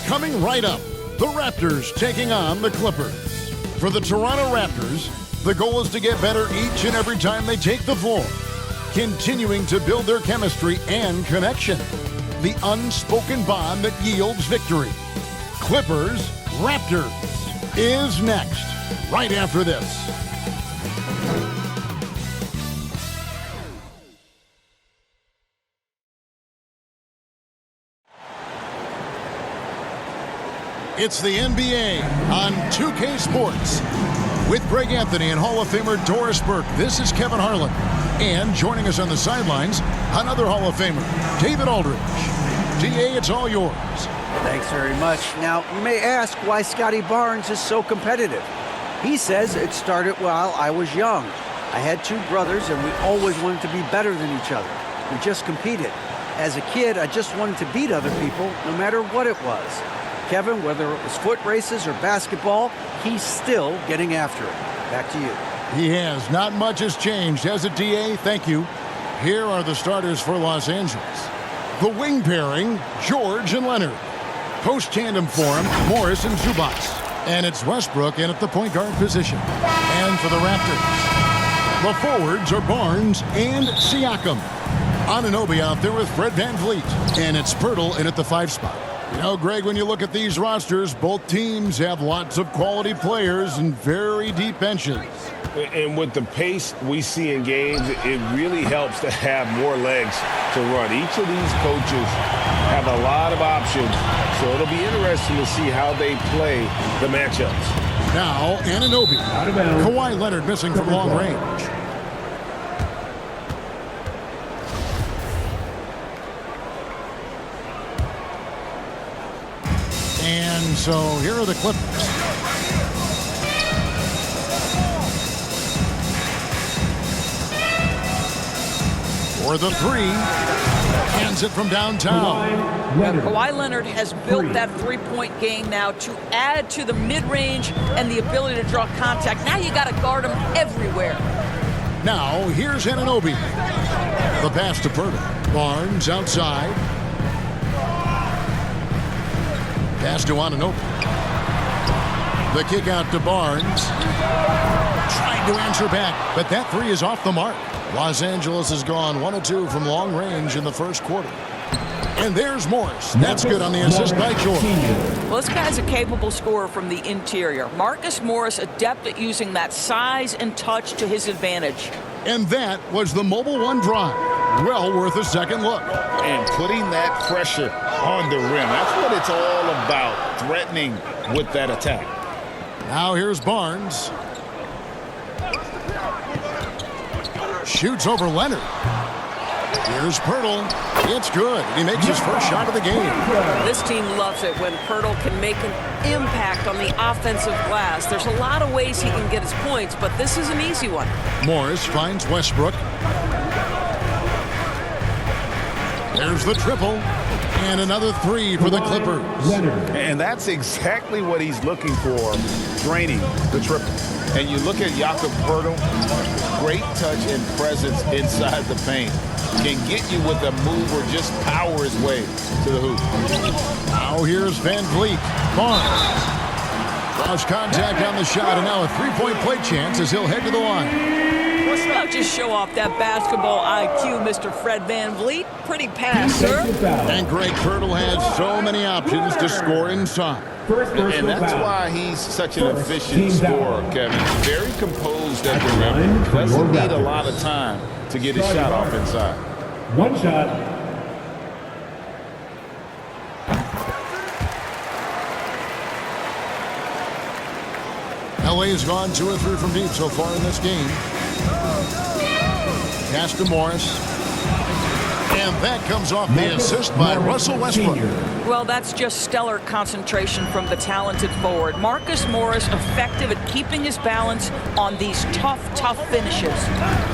Coming right up, the Raptors taking on the Clippers. For the Toronto Raptors, the goal is to get better each and every time they take the floor, continuing to build their chemistry and connection, the unspoken bond that yields victory. Clippers Raptors is next, right after this. It's the NBA on 2K Sports. With Greg Anthony and Hall of Famer Doris Burke, this is Kevin Harlan. And joining us on the sidelines, another Hall of Famer, David Aldridge. DA, it's all yours. Thanks very much. Now, you may ask why Scotty Barnes is so competitive. He says it started while I was young. I had two brothers, and we always wanted to be better than each other. We just competed. As a kid, I just wanted to beat other people, no matter what it was. Kevin, whether it was foot races or basketball, he's still getting after it. Back to you. He has. Not much has changed, has it, DA? Thank you. Here are the starters for Los Angeles. The wing pairing, George and Leonard. Post tandem form, Morris and Zubac. And it's Westbrook in at the point guard position. And for the Raptors, the forwards are Barnes and Siakam. Anunoby out there with Fred VanVleet. And it's Pirtle in at the 5 spot. You know, Greg, when you look at these rosters, both teams have lots of quality players and very deep benches. And with the pace we see in games, it really helps to have more legs to run. Each of these coaches have a lot of options, so it'll be interesting to see how they play the matchups. Now, Anunoby. Kawhi Leonard missing from long range. And so here are the Clippers. For the 3, hands it from downtown. Kawhi Leonard has built that three-point game now to add to the mid-range and the ability to draw contact. Now you got to guard him everywhere. Now here's Anunoby. The pass to Pirtle. Barnes outside. Pass to Anunoby. The kick out to Barnes. Trying to answer back, but that 3 is off the mark. Los Angeles has gone 1 of 2 from long range in the first quarter. And there's Morris. That's good on the assist by George. Well, this guy's a capable scorer from the interior. Marcus Morris, adept at using that size and touch to his advantage. And that was the Mobile One drive. Well worth a second look. And putting that pressure on the rim. That's what it's all about, threatening with that attack. Now here's Barnes. Shoots over Leonard. Here's Pirtle. It's good. He makes his first shot of the game. This team loves it when Pirtle can make an impact on the offensive glass. There's a lot of ways he can get his points, but this is an easy one. Morris finds Westbrook. There's the triple. And another 3 for the Clippers. And that's exactly what he's looking for, draining the triple. And you look at Jakob Pirtle, great touch and presence inside the paint. Can get you with a move or just power his way to the hoop. Now here's VanVleet. Barnes. Lost contact on the shot, and now a 3-point play chance as he'll head to the line. Let's not just show off that basketball IQ, Mr. Fred VanVleet. Pretty pass, sir. And Greg Pirtle has so many options to score inside. And that's why he's such an efficient scorer, Kevin. Very composed at the rim. Doesn't need a lot of time to get his shot off inside. One shot. LA has gone 2 or 3 from deep so far in this game. Pass to Morris. And that comes off the assist by Russell Westbrook. Well, that's just stellar concentration from the talented forward. Marcus Morris effective at keeping his balance on these tough finishes.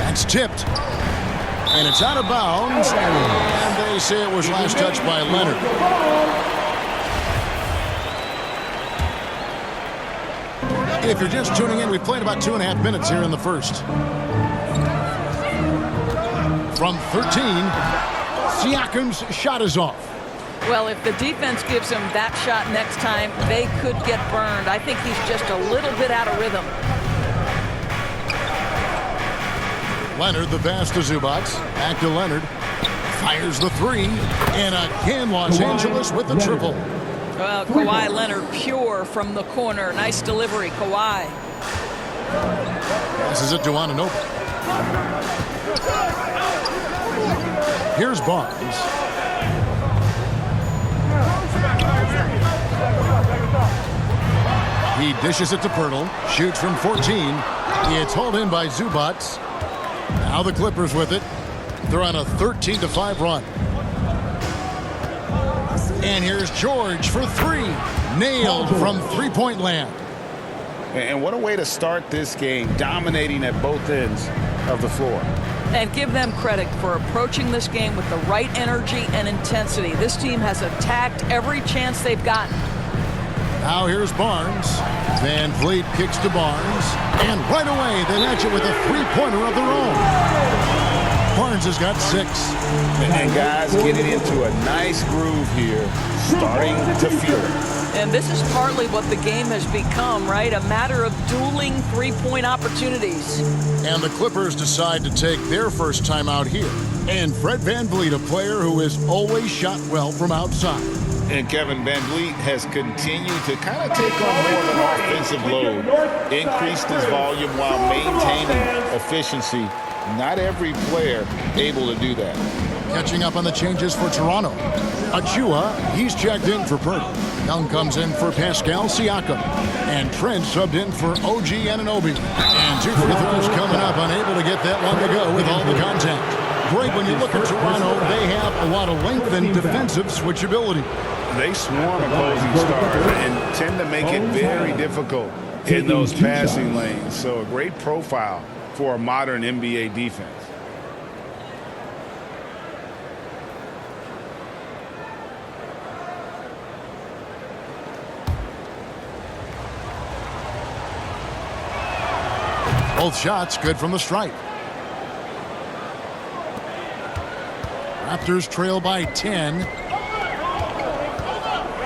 That's tipped. And it's out of bounds. And they say it was last touched by Leonard. If you're just tuning in, we've played about 2.5 minutes here in the first. From 13, Siakam's shot is off. Well, if the defense gives him that shot next time, they could get burned. I think he's just a little bit out of rhythm. Leonard, the pass to Zubac. Back to Leonard. Fires the three. And again, Los Angeles with the triple. Well, Kawhi Leonard pure from the corner. Nice delivery, Kawhi. Passes it to Anunoby. Here's Barnes. He dishes it to Pirtle. Shoots from 14. It's hauled in by Zubac. Now the Clippers with it. They're on a 13-5 run. And here's George for three. Nailed from three-point land. And what a way to start this game, dominating at both ends of the floor. And give them credit for approaching this game with the right energy and intensity. This team has attacked every chance they've gotten. Now here's Barnes. Van Vliet kicks to Barnes. And right away, they match it with a three-pointer of their own. Barnes has got 6. And guys getting into a nice groove here, starting to feel it. And this is partly what the game has become, right? A matter of dueling three-point opportunities. And the Clippers decide to take their first time out here. And Fred Van Vliet, a player who has always shot well from outside. And Kevin Van Vliet has continued to kind of take on more of an offensive load, increased his volume while maintaining efficiency. Not every player able to do that. Catching up on the changes for Toronto. Achua, he's checked in for Pirtle. Young comes in for Pascal Siakam. And Trent subbed in for OG Anunoby. And 2 free throws coming up, unable to get that one to go with all the contact. Great, when you look at Toronto, they have a lot of length and defensive switchability. They swarm opposing stars and tend to make it very difficult in those passing lanes. So a great profile for a modern NBA defense. Both shots good from the stripe. Raptors trail by 10.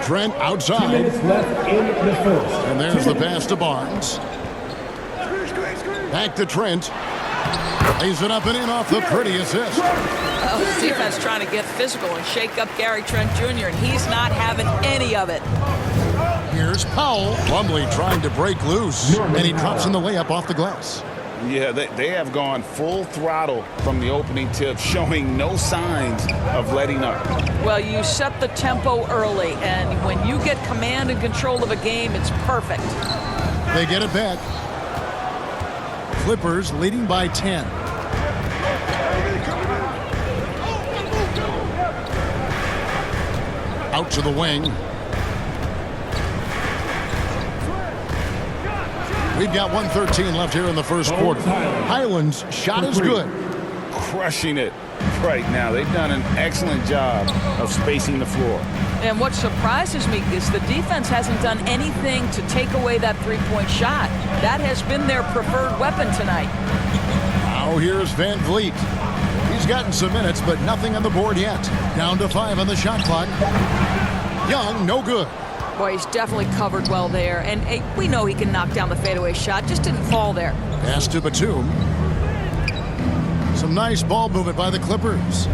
Trent outside. 2 minutes left in the first. And there's the pass to Barnes. Back to Trent. Lays it up and in off the pretty assist. Oh, the defense trying to get physical and shake up Gary Trent Jr., and he's not having any of it. Here's Powell. Plumlee trying to break loose. And he drops in the layup off the glass. Yeah, they have gone full throttle from the opening tip, showing no signs of letting up. Well, you set the tempo early, and when you get command and control of a game, it's perfect. They get it back. Clippers leading by 10. Out to the wing. We've got 1:13 left here in the first quarter. Highland's shot is good. Crushing it right now. They've done an excellent job of spacing the floor. And what surprises me is the defense hasn't done anything to take away that three-point shot. That has been their preferred weapon tonight. Now here's Van Vliet. He's gotten some minutes, but nothing on the board yet. Down to 5 on the shot clock. Young, no good. Boy, he's definitely covered well there. And hey, we know he can knock down the fadeaway shot. Just didn't fall there. Pass to Batum. Some nice ball movement by the Clippers.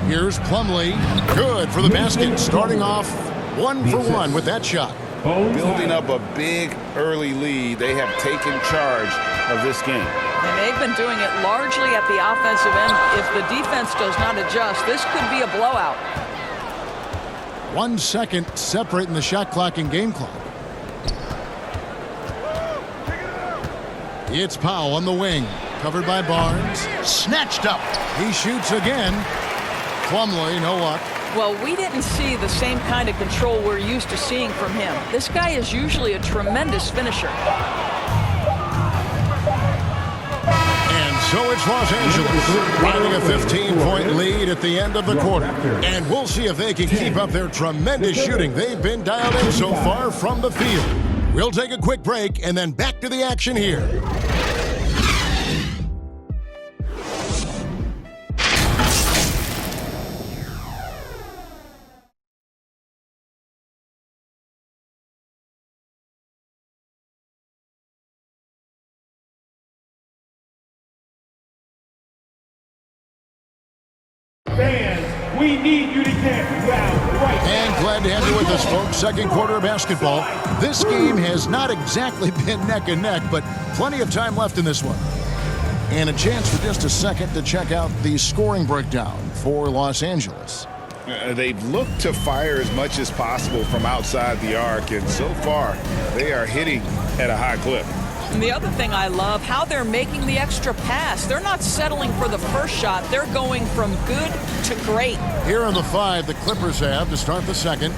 Here's Plumlee. Good for the basket. Starting off 1 for 1 with that shot. Building up a big early lead. They have taken charge of this game. And they've been doing it largely at the offensive end. If the defense does not adjust, this could be a blowout. 1 second separating the shot clock and game clock. It's Powell on the wing. Covered by Barnes. Snatched up. He shoots again. Plumlee, no luck. Well, we didn't see the same kind of control we're used to seeing from him. This guy is usually a tremendous finisher. And so it's Los Angeles having a 15-point lead at the end of the quarter. And we'll see if they can keep up their tremendous shooting they've been dialed in so far from the field. We'll take a quick break and then back to the action here. We need you to get down right. And glad to have you with us, folks. Second quarter of basketball. This game has not exactly been neck and neck, but plenty of time left in this one. And a chance for just a second to check out the scoring breakdown for Los Angeles. They've looked to fire as much as possible from outside the arc, and so far they are hitting at a high clip. And the other thing I love, how they're making the extra pass. They're not settling for the first shot. They're going from good to great. Here are the 5 the Clippers have to start the second.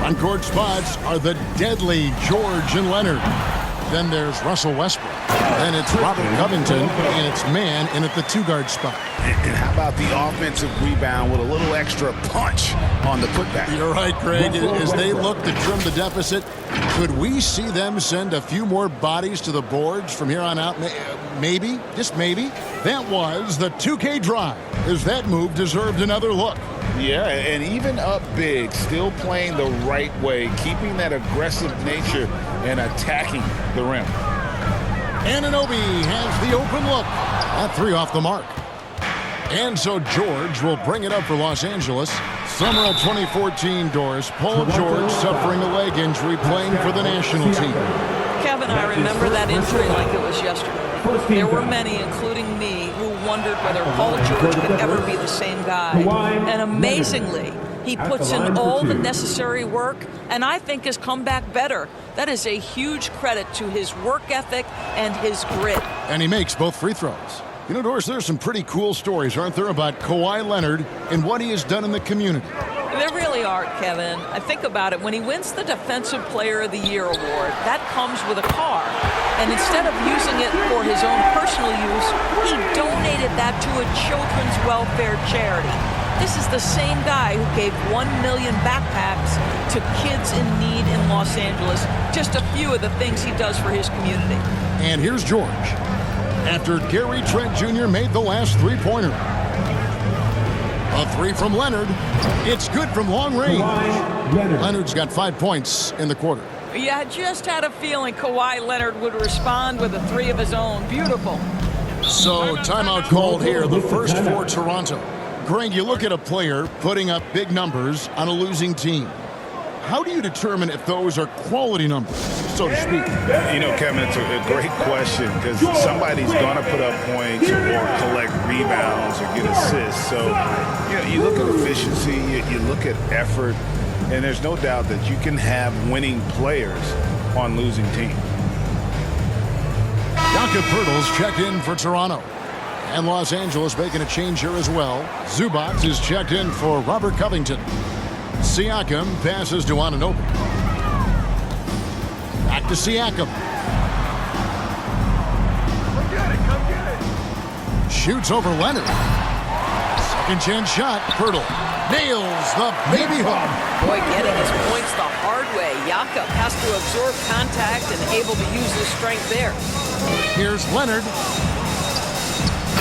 On-court spots are the deadly George and Leonard. Then there's Russell Westbrook. Then it's Robert Covington, and it's Man in at the 2-guard spot. And how about the offensive rebound with a little extra punch on the putback? You're right, Craig. As they look to trim the deficit, could we see them send a few more bodies to the boards from here on out? Maybe, just maybe. That was the 2K drive, as that move deserved another look. Yeah, and even up big, still playing the right way, keeping that aggressive nature and attacking the rim. Anunoby has the open look. That 3 off the mark. And so George will bring it up for Los Angeles. Summer of 2014, Doris. Paul George suffering a leg injury playing for the national team. Kevin, I remember that injury like it was yesterday. There were many, including me, who wondered whether Paul George could ever be the same guy. And amazingly, he puts in all the necessary work, and I think has come back better. That is a huge credit to his work ethic and his grit. And he makes both free throws. You know, Doris, there's some pretty cool stories, aren't there, about Kawhi Leonard and what he has done in the community? There really are, Kevin. I think about it. When he wins the Defensive Player of the Year award, that comes with a car. And instead of using it for his own personal use, he donated that to a children's welfare charity. This is the same guy who gave 1 million backpacks to kids in need in Los Angeles. Just a few of the things he does for his community. And here's George. After Gary Trent Jr. made the last three-pointer. A 3 from Leonard. It's good from long range. Leonard's got 5 points in the quarter. Yeah, I just had a feeling Kawhi Leonard would respond with a 3 of his own. Beautiful. So, timeout called here, the first for Toronto. Greg, you look at a player putting up big numbers on a losing team. How do you determine if those are quality numbers, so to speak? You know, Kevin, it's a great question because somebody's going to put up points or collect rebounds or get assists. So, you know, you look at efficiency, you look at effort, and there's no doubt that you can have winning players on losing teams. Jakob Poeltl's checked in for Toronto. And Los Angeles making a change here as well. Zubac is checked in for Robert Covington. Siakam passes to Anunoby. Back to Siakam. Come get it. Shoots over Leonard. Second chance shot. Poeltl nails the baby hook. Boy, getting his points the hard way. Jakob has to absorb contact and able to use his strength there. Here's Leonard.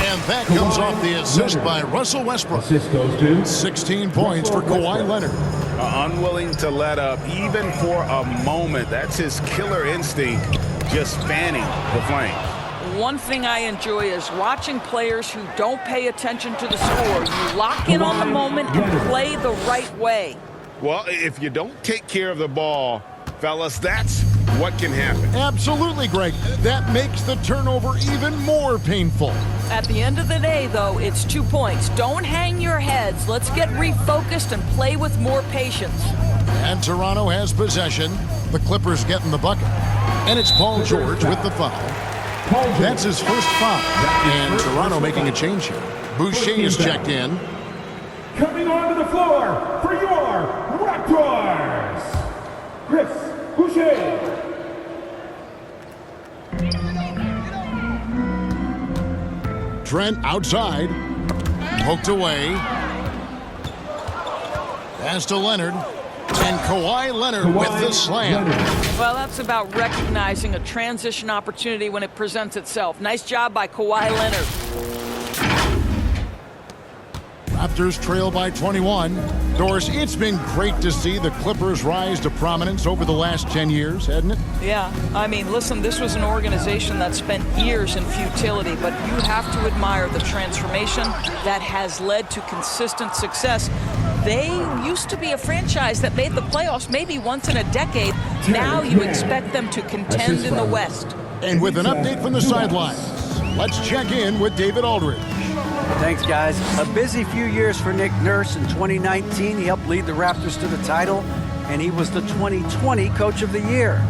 And that comes off the assist by Russell Westbrook. 16 points for Kawhi Leonard. Unwilling to let up even for a moment. That's his killer instinct, just fanning the flames. One thing I enjoy is watching players who don't pay attention to the score. You lock in on the moment and play the right way. Well, if you don't take care of the ball, fellas, that's what can happen. Absolutely, Greg. That makes the turnover even more painful. At the end of the day, though, it's 2 points. Don't hang your heads. Let's get refocused and play with more patience. And Toronto has possession. The Clippers getting the bucket. And it's Paul George with the foul. That's his first foul. And Toronto making a change here. Boucher is checked in. Coming onto the floor for your Raptors, Chris Boucher. Trent outside. Poked away. Pass to Leonard. And Kawhi Leonard with the slam. Well, that's about recognizing a transition opportunity when it presents itself. Nice job by Kawhi Leonard. Raptors trail by 21. Doris, it's been great to see the Clippers rise to prominence over the last 10 years, hasn't it? Yeah, I mean, listen, this was an organization that spent years in futility, but you have to admire the transformation that has led to consistent success. They used to be a franchise that made the playoffs maybe once in a decade. Now you expect them to contend in the West. And with an update from the sidelines, let's check in with David Aldridge. Thanks, guys. A busy few years for Nick Nurse. In 2019, he helped lead the Raptors to the title, and he was the 2020 Coach of the Year.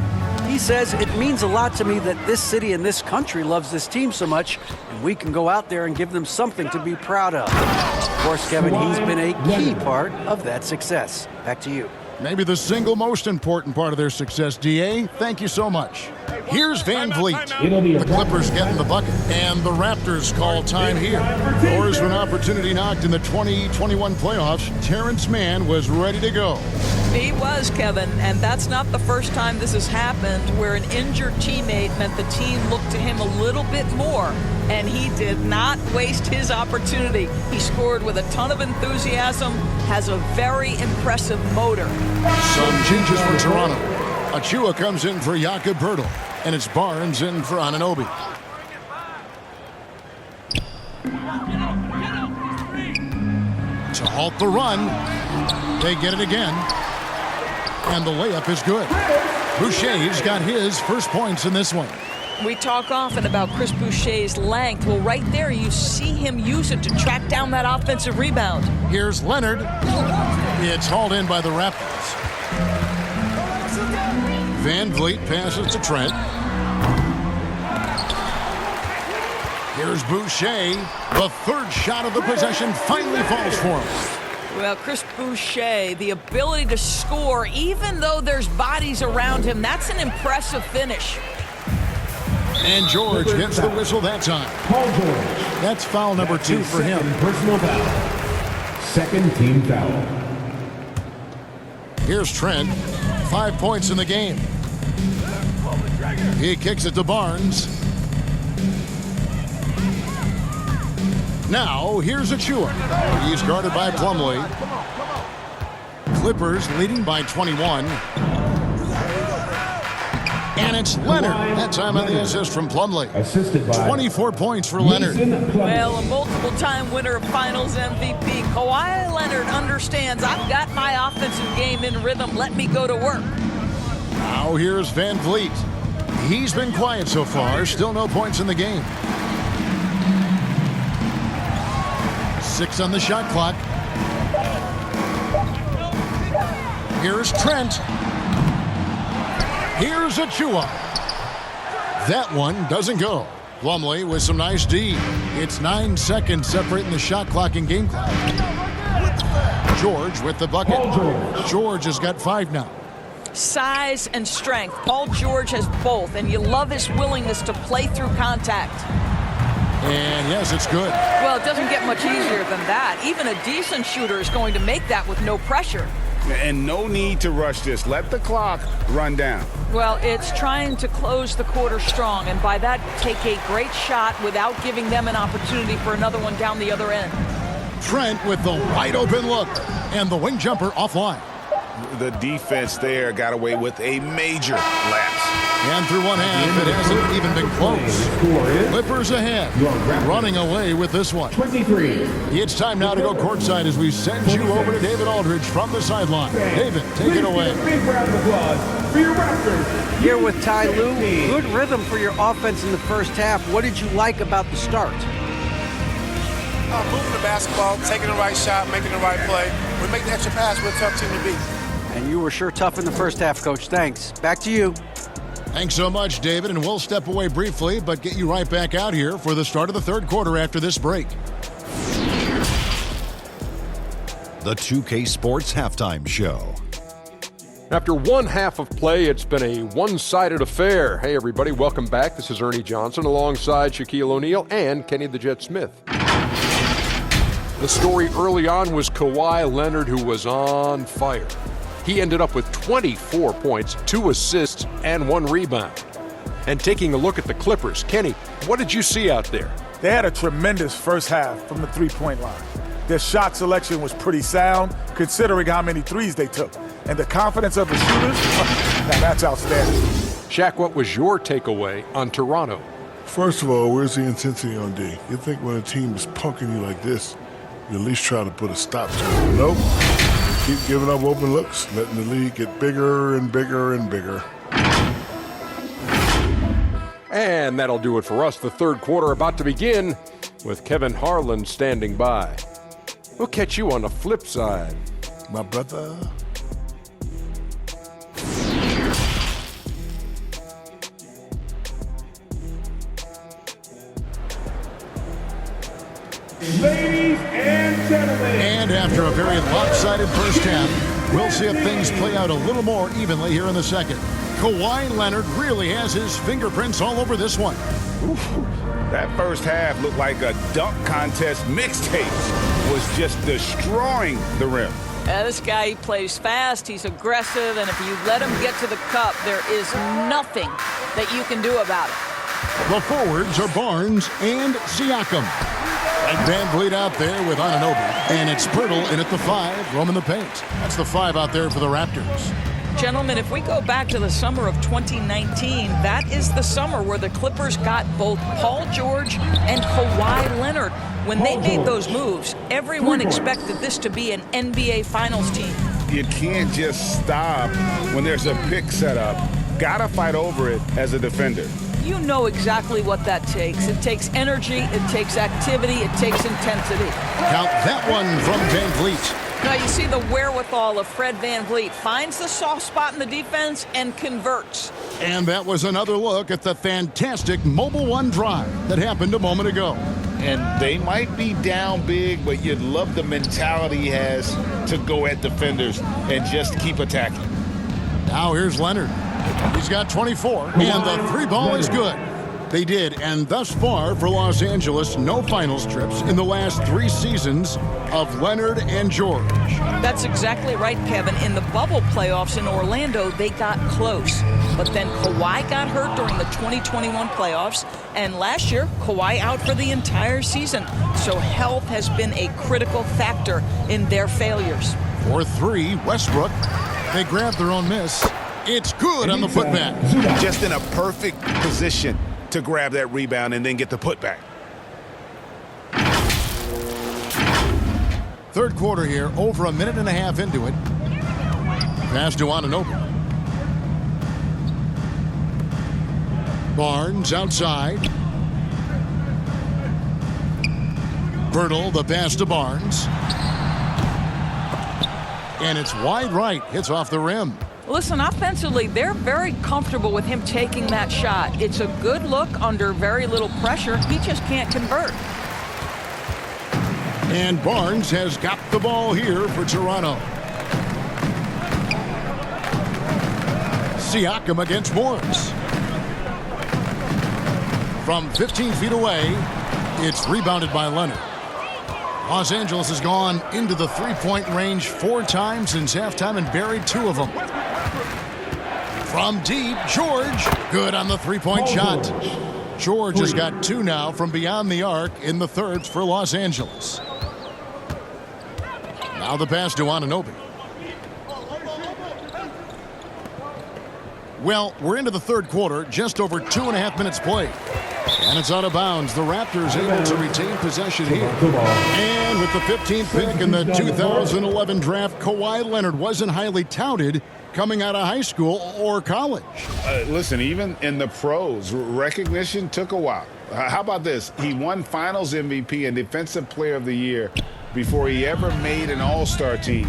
He says, it means a lot to me that this city and this country loves this team so much, and we can go out there and give them something to be proud of. Of course, Kevin, he's been a key part of that success. Back to you. Maybe the single most important part of their success, DA. Thank you so much. Here's Van Vliet. The Clippers getting the bucket, and the Raptors call time here. Doors to an opportunity knocked in the 2021 playoffs. Terrence Mann was ready to go. He was, Kevin, and that's not the first time this has happened where an injured teammate meant the team looked to him a little bit more, and he did not waste his opportunity. He scored with a ton of enthusiasm, has a very impressive motor. Some changes for Toronto. Achua comes in for Jakob Poeltl, and it's Barnes in for Anunoby. To halt the run, they get it again, and the layup is good. Boucher's got his first points in this one. We talk often about Chris Boucher's length. Well, right there you see him use it to track down that offensive rebound. Here's Leonard. It's hauled in by the Raptors. Van Vliet passes to Trent. Here's Boucher. The third shot of the possession finally falls for him. Well, Chris Boucher, the ability to score even though there's bodies around him, that's an impressive finish. And George gets the whistle that time. Paul George. That's foul number 2 for him. Personal foul. Second team foul. Here's Trent. 5 points in the game. He kicks it to Barnes. Now, here's Achua. He's guarded by Plumlee. Clippers leading by 21. And it's Leonard. That time on the assist from Plumlee. Assisted by 24 points for Leonard. Well, a multiple-time winner of Finals MVP, Kawhi Leonard understands I've got my offensive game in rhythm. Let me go to work. Now here's Van Vliet. He's been quiet so far. Still no points in the game. 6 on the shot clock. Here's Trent. Here's Achua. That one doesn't go. Plumlee with some nice D. It's 9 seconds separating the shot clock and game clock. George with the bucket. George has got 5 now. Size and strength. Paul George has both, and you love his willingness to play through contact. And yes, it's good. Well, it doesn't get much easier than that. Even a decent shooter is going to make that with no pressure. And no need to rush this. Let the clock run down. Well, it's trying to close the quarter strong, and by that, take a great shot without giving them an opportunity for another one down the other end. Trent with the wide open look, and the wing jumper offline. The defense there got away with a major lapse. And through one half, it hasn't even been close. Clippers ahead, running away with this one. 23. It's time now to go courtside as we send you over to David Aldridge from the sideline. David, take it away. Big round of applause for your Raptors. Here with Ty Lue, good rhythm for your offense in the first half. What did you like about the start? Moving the basketball, taking the right shot, making the right play. We make the extra pass, we're a tough team to beat. And you were sure tough in the first half, Coach. Thanks. Back to you. Thanks so much, David, and we'll step away briefly, but get you right back out here for the start of the third quarter after this break. The 2K Sports Halftime Show. After one half of play, it's been a one-sided affair. Hey, everybody, welcome back. This is Ernie Johnson alongside Shaquille O'Neal and Kenny the Jet Smith. The story early on was Kawhi Leonard, who was on fire. He ended up with 24 points, 2 assists, and 1 rebound. And taking a look at the Clippers, Kenny, what did you see out there? They had a tremendous first half from the three-point line. Their shot selection was pretty sound, considering how many threes they took. And the confidence of the shooters, now that's outstanding. Shaq, what was your takeaway on Toronto? First of all, where's the intensity on D? You think when a team is punking you like this, you at least try to put a stop to it. Nope. keep giving up open looks, letting the league get bigger and bigger and bigger. And that'll do it for us. The third quarter about to begin with Kevin Harlan standing by. We'll catch you on the flip side. My brother. Ladies and gentlemen. And after a very lopsided first half, we'll see if things play out a little more evenly here in the second. Kawhi Leonard really has his fingerprints all over this one. That first half looked like a dunk contest mixtape. Was just destroying the rim. This guy, he plays fast, he's aggressive, and if you let him get to the cup, there is nothing that you can do about it. The forwards are Barnes and Siakam. And Van Vliet out there with Anunoby. And it's Pirtle in at the 5, roaming the paint. That's the 5 out there for the Raptors. Gentlemen, if we go back to the summer of 2019, that is the summer where the Clippers got both Paul George and Kawhi Leonard. When they made those moves, everyone expected this to be an NBA Finals team. You can't just stop when there's a pick set up. Gotta fight over it as a defender. You know exactly what that takes. It takes energy, it takes activity, it takes intensity. Count that one from Van Vliet. Now you see the wherewithal of Fred Van Vliet. Finds the soft spot in the defense and converts. And that was another look at the fantastic Mobile One drive that happened a moment ago. And they might be down big, but you'd love the mentality he has to go at defenders and just keep attacking. Now here's Leonard. He's got 24, and the 3 ball is good. They did, and thus far for Los Angeles, no finals trips in the last 3 seasons of Leonard and George. That's exactly right, Kevin. In the bubble playoffs in Orlando, they got close. But then Kawhi got hurt during the 2021 playoffs, and last year, Kawhi out for the entire season. So health has been a critical factor in their failures. For 3, Westbrook. They grabbed their own miss. It's good on the putback. Just in a perfect position to grab that rebound and then get the putback. Third quarter here, over a minute and a half into it. Pass to Anunoby. Barnes outside. Pirtle, the pass to Barnes. And it's wide right. Hits off the rim. Listen, offensively, they're very comfortable with him taking that shot. It's a good look under very little pressure. He just can't convert. And Barnes has got the ball here for Toronto. Siakam against Morris. From 15 feet away, it's rebounded by Leonard. Los Angeles has gone into the three-point range 4 times since halftime and buried 2 of them. From deep, George, good on the three-point shot. George has got 2 now from beyond the arc in the thirds for Los Angeles. Now the pass to Anunoby. Well, we're into the third quarter, just over 2.5 minutes played. And it's out of bounds. The Raptors able to retain possession here. And with the 15th pick in the 2011 draft, Kawhi Leonard wasn't highly touted coming out of high school or college. Listen, even in the pros, recognition took a while. How about this? He won Finals MVP and Defensive Player of the Year before he ever made an All-Star team.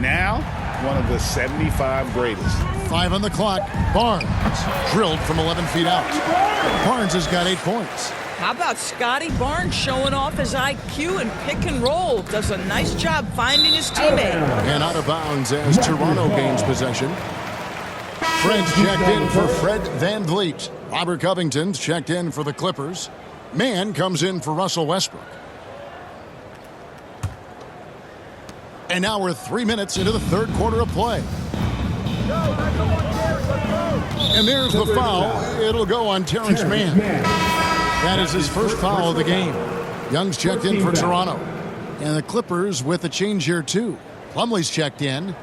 Now, one of the 75 greatest. 5 on the clock. Barnes drilled from 11 feet out. Barnes has got 8 points. How about Scotty Barnes showing off his IQ and pick and roll? Does a nice job finding his teammate. And out of bounds as Toronto gains possession. Fred's checked in for Fred Van Vliet. Robert Covington's checked in for the Clippers. Mann comes in for Russell Westbrook. And now we're 3 minutes into the third quarter of play. And there's the foul. It'll go on Terrence Mann. That is his first foul of the game. Young's checked in for Toronto. And the Clippers with a change here too. Plumlee's checked in.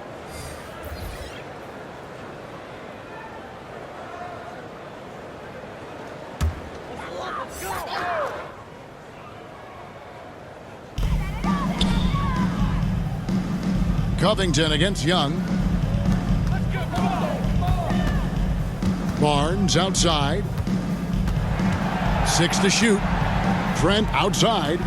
Covington against Young. Barnes outside. 6 to shoot. Trent outside.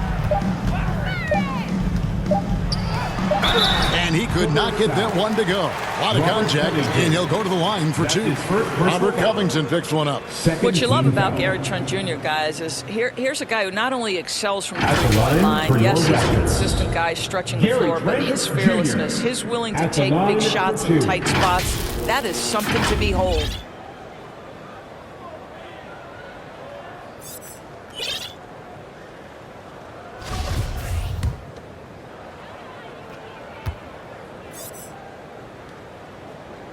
And he could not get that one to go. A lot of contact, and he'll go to the line for 2. Robert Covington picks one up. What you love about Gary Trent Jr., guys, is here's a guy who not only excels from the three-point line. Yes, he's a consistent guy stretching the floor, but his fearlessness, his willing to take big shots in tight spots, that is something to behold.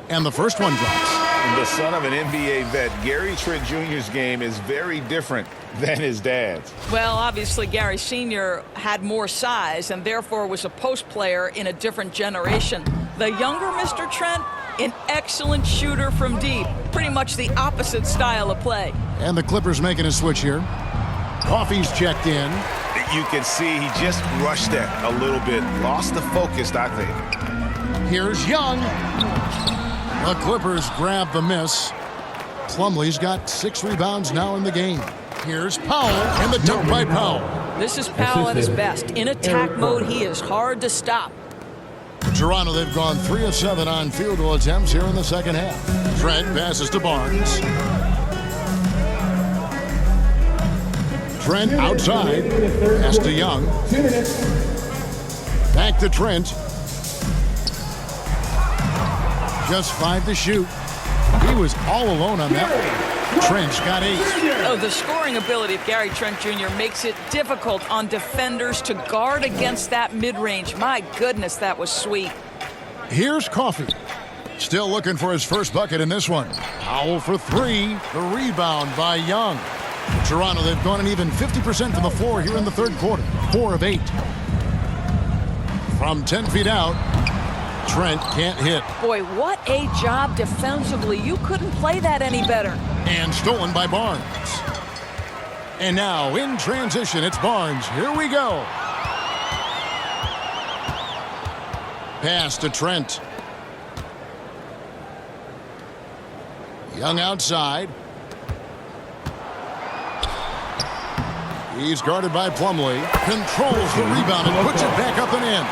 And the first one drops. The son of an NBA vet, Gary Trent Jr.'s game is very different than his dad's. Well, obviously, Gary Sr. had more size and therefore was a post player in a different generation. The younger Mr. Trent, an excellent shooter from deep. Pretty much the opposite style of play. And the Clippers making a switch here. Coffey's checked in. You can see he just rushed that a little bit. Lost the focus, I think. Here's Young. The Clippers grab the miss. Plumlee's got 6 rebounds now in the game. Here's Powell, and the dunk by Powell. This is Powell at his best. In attack mode, he is hard to stop. Toronto, they've gone 3 of 7 on field goal attempts here in the second half. Trent passes to Barnes. Trent outside. Pass to Young. Back to Trent. Just 5 to shoot. He was all alone on that one. Trent's got 8. Oh, the scoring ability of Gary Trent Jr. makes it difficult on defenders to guard against that mid-range. My goodness, that was sweet. Here's Coffey. Still looking for his first bucket in this one. Powell for 3. The rebound by Young. Toronto, they've gone an even 50% from the floor here in the third quarter. 4 of 8. From 10 feet out, Trent can't hit. Boy, what a job defensively. You couldn't play that any better. And stolen by Barnes. And now in transition, it's Barnes. Here we go. Pass to Trent. Young outside. He's guarded by Plumlee. Controls the rebound and puts it back up and in.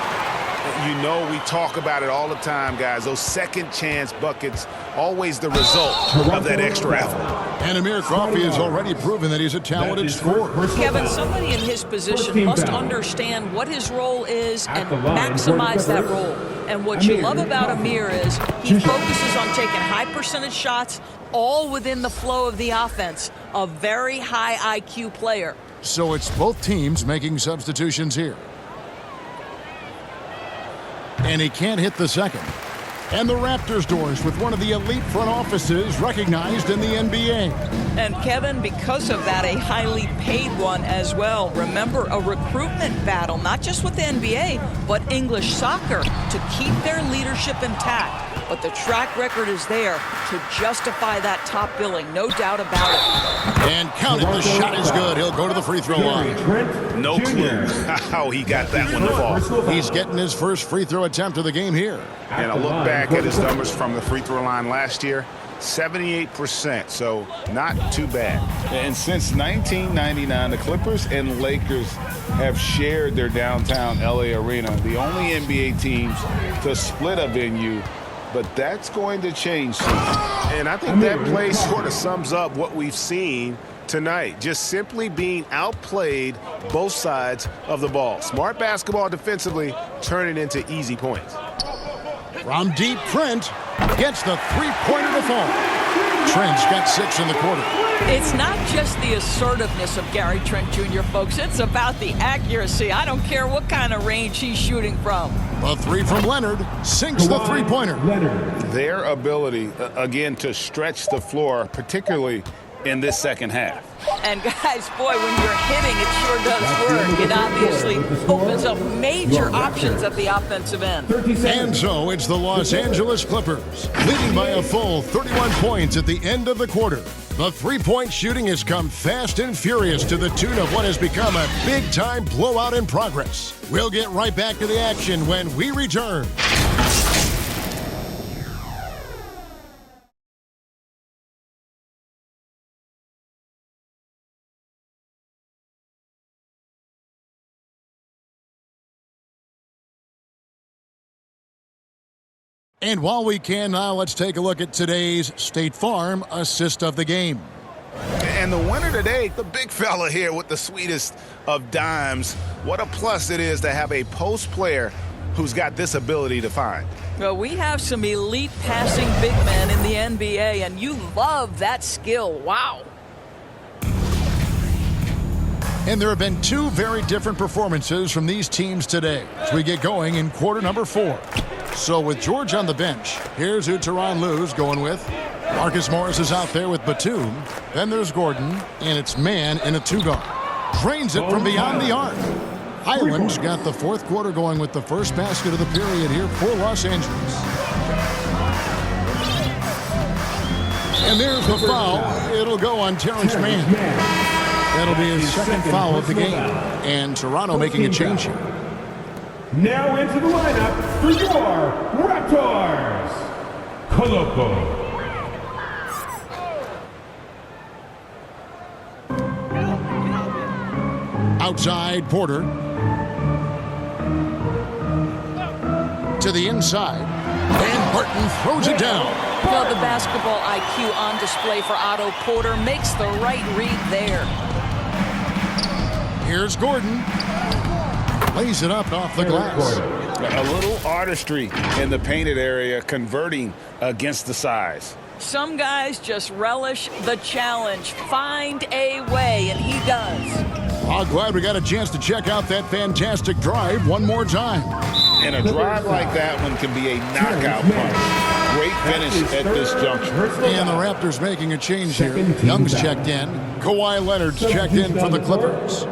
You know, we talk about it all the time, guys. Those second chance buckets, always the result of that extra effort. And Amir Coffey has already proven that he's a talented scorer. Kevin, somebody in his position must understand what his role is and maximize that role. And what you love about Amir is he focuses on taking high percentage shots all within the flow of the offense. A very high IQ player. So it's both teams making substitutions here. And he can't hit the second. And the Raptors doors with one of the elite front offices recognized in the NBA. And Kevin, because of that, a highly paid one as well. Remember, a recruitment battle, not just with the NBA, but English soccer to keep their leadership intact. But the track record is there to justify that top billing, no doubt about it. And count it, the shot is good. He'll go to the free throw line. No clue how he got that one to fall. He's getting his first free throw attempt of the game here. And I look back at his numbers from the free throw line last year, 78%, so not too bad. And since 1999, the Clippers and Lakers have shared their downtown LA arena, the only NBA teams to split a venue. But that's going to change soon. And I think that play sort of sums up what we've seen tonight. Just simply being outplayed both sides of the ball. Smart basketball defensively, turning into easy points. From deep, Trent gets the three-pointer to fall. Trent's got 6 in the quarter. It's not just the assertiveness of Gary Trent Jr., folks. It's about the accuracy. I don't care what kind of range he's shooting from. A 3 from Leonard sinks the three-pointer. Their ability, again, to stretch the floor, particularly in this second half. And guys, boy, when you're hitting, it sure does work. It obviously opens up major options at the offensive end. And so it's the Los Angeles Clippers, leading by a full 31 points at the end of the quarter. The three-point shooting has come fast and furious to the tune of what has become a big-time blowout in progress. We'll get right back to the action when we return. And while we can now, let's take a look at today's State Farm assist of the game. And the winner today, the big fella here with the sweetest of dimes. What a plus it is to have a post player who's got this ability to find. Well, we have some elite passing big men in the NBA, and you love that skill. Wow. And there have been two very different performances from these teams today as we get going in quarter number 4. So with George on the bench, here's who Tyronn Lue's going with. Marcus Morris is out there with Batum. Then there's Gordon, and it's man in a 2-guard. Drains it from beyond the arc. Highland's got the fourth quarter going with the first basket of the period here for Los Angeles. And there's the foul. It'll go on Terrence Mann. That'll be his second foul of the game. And Toronto making a change here. Now into the lineup for your Raptors, Koloko. Outside, Porter. To the inside. And Barton throws it down. Well, the basketball IQ on display for Otto Porter makes the right read there. Here's Gordon. Lays it up off the glass. A little artistry in the painted area, converting against the size. Some guys just relish the challenge. Find a way, and he does. I'm glad we got a chance to check out that fantastic drive one more time. And a drive like that one can be a knockout punch. Great finish at this juncture. And the Raptors making a change here. Young's checked in. Kawhi Leonard's checked in for the Clippers.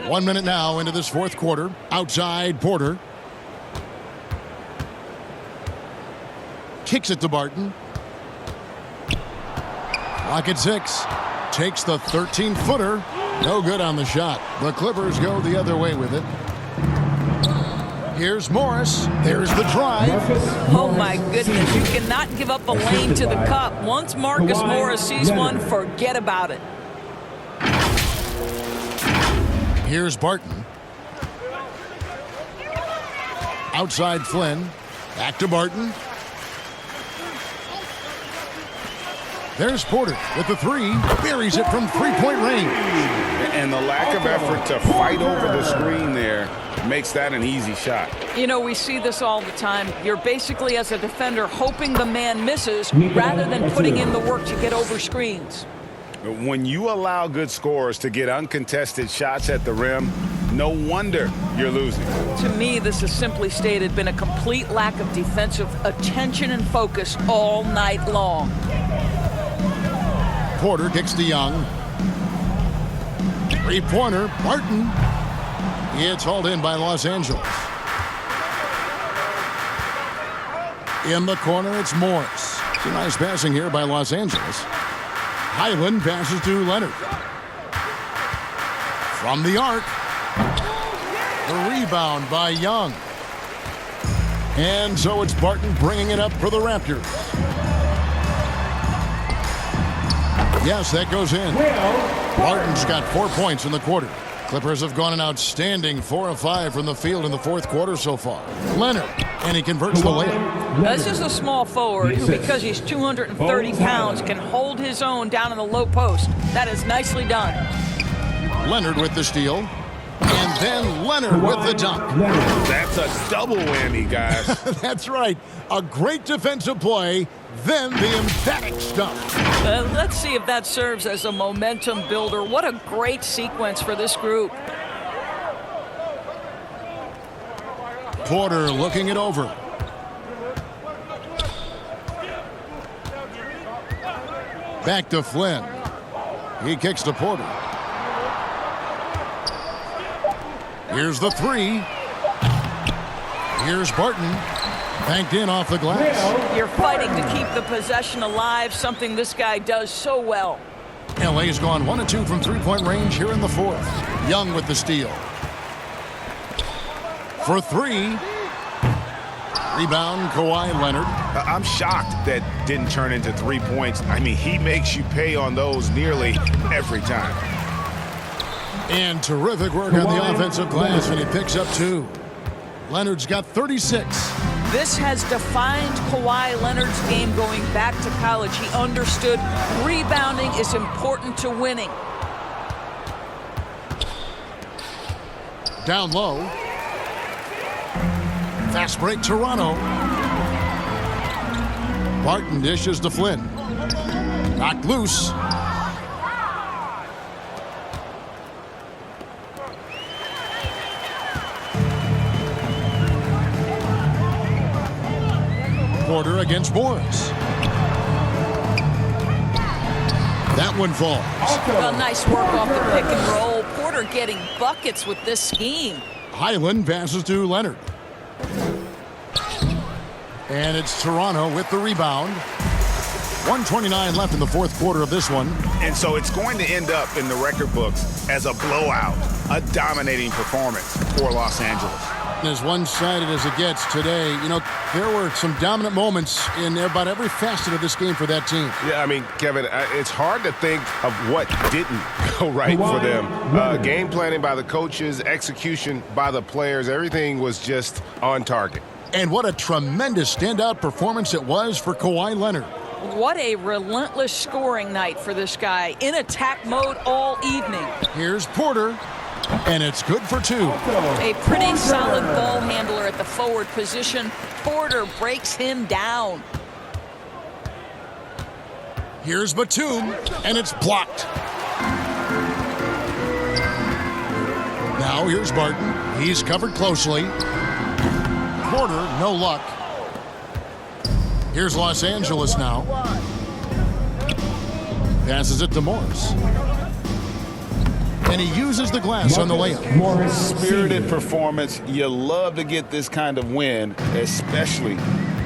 One minute now into this fourth quarter. Outside, Porter. Kicks it to Barton. Clock at 6. Takes the 13-footer. No good on the shot. The Clippers go the other way with it. Here's Morris. There's the drive. Oh, my goodness. You cannot give up a lane to the cup. Once Marcus Morris sees one, forget about it. Here's Barton. Outside Flynn. Back to Barton. There's Porter with the 3. Buries it from three-point range. And the lack of effort to fight over the screen there makes that an easy shot. You know, we see this all the time. You're basically, as a defender, hoping the man misses rather than putting in the work to get over screens. When you allow good scorers to get uncontested shots at the rim, no wonder you're losing. To me, this has simply stated been a complete lack of defensive attention and focus all night long. Porter kicks to Young. Three-pointer, Barton. It's hauled in by Los Angeles. In the corner, it's Morris. It's a nice passing here by Los Angeles. Highland passes to Leonard. From the arc. The rebound by Young. And so it's Barton bringing it up for the Raptors. Yes, that goes in. Barton's got 4 points in the quarter. Clippers have gone an outstanding 4 of 5 from the field in the fourth quarter so far. Leonard, and he converts the layup. This is a small forward who, because he's 230 pounds, can hold his own down in the low post. That is nicely done. Leonard with the steal. And then Leonard with the dunk. That's a double whammy, guys. That's right. A great defensive play, then the emphatic stuff. Let's see if that serves as a momentum builder. What a great sequence for this group. Porter looking it over. Back to Flynn. He kicks to Porter. Here's the 3. Here's Barton. Banked in off the glass. You're fighting to keep the possession alive, something this guy does so well. LA's gone 1 of 2 from three-point range here in the fourth. Young with the steal. For 3. Rebound, Kawhi Leonard. I'm shocked that didn't turn into 3 points. I mean, he makes you pay on those nearly every time. And terrific work on the offensive glass, and he picks up 2. Leonard's got 36. This has defined Kawhi Leonard's game going back to college. He understood rebounding is important to winning. Down low. Fast break, Toronto. Barton dishes to Flynn. Knocked loose. Porter against Morris. That one falls. Well, nice work off the pick and roll. Porter getting buckets with this scheme. Highland passes to Leonard. And it's Toronto with the rebound. 1:29 left in the fourth quarter of this one. And so it's going to end up in the record books as a blowout, a dominating performance for Los Angeles. As one-sided as it gets today, you know, there were some dominant moments in about every facet of this game for that team. Yeah, I mean, Kevin, it's hard to think of what didn't go right for them. Game planning by the coaches, execution by the players, everything was just on target. And what a tremendous standout performance it was for Kawhi Leonard. What a relentless scoring night for this guy. In attack mode all evening. Here's Porter. And it's good for 2. A pretty solid ball handler at the forward position. Porter breaks him down. Here's Batum, and it's blocked. Now here's Barton. He's covered closely. Porter, no luck. Here's Los Angeles now. Passes it to Morris. And he uses the glass on the layup. Spirited performance. You love to get this kind of win, especially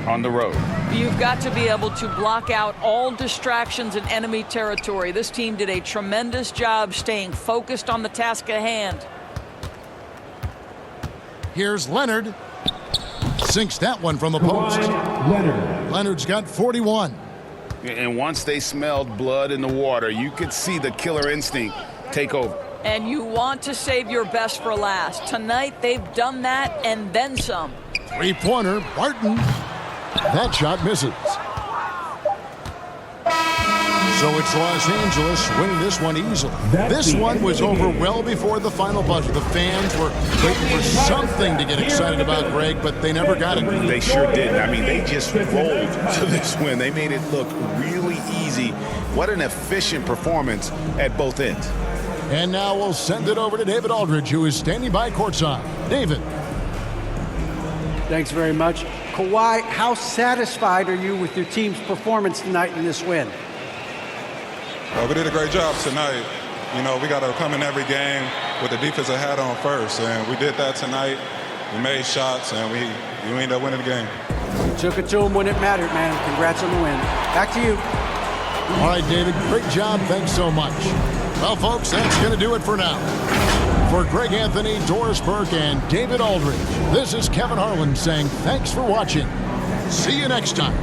on the road. You've got to be able to block out all distractions in enemy territory. This team did a tremendous job staying focused on the task at hand. Here's Leonard. Sinks that one from the post. Leonard's got 41. And once they smelled blood in the water, you could see the killer instinct take over. And you want to save your best for last. Tonight, they've done that and then some. Three-pointer, Barton. That shot misses. So it's Los Angeles winning this one easily. This one was over well before the final buzzer. The fans were waiting for something to get excited about, Greg, but they never got it. They sure didn't. I mean, they just rolled to this win. They made it look really easy. What an efficient performance at both ends. And now we'll send it over to David Aldridge, who is standing by courtside. David. Thanks very much. Kawhi, how satisfied are you with your team's performance tonight in this win? We did a great job tonight. You know, we got to come in every game with the defensive hat on first, and we did that tonight. We made shots, and we ended up winning the game. You took it to them when it mattered, man. Congrats on the win. Back to you. All right, David, great job. Thanks so much. Well, folks, that's going to do it for now. For Greg Anthony, Doris Burke, and David Aldridge, this is Kevin Harlan saying thanks for watching. See you next time.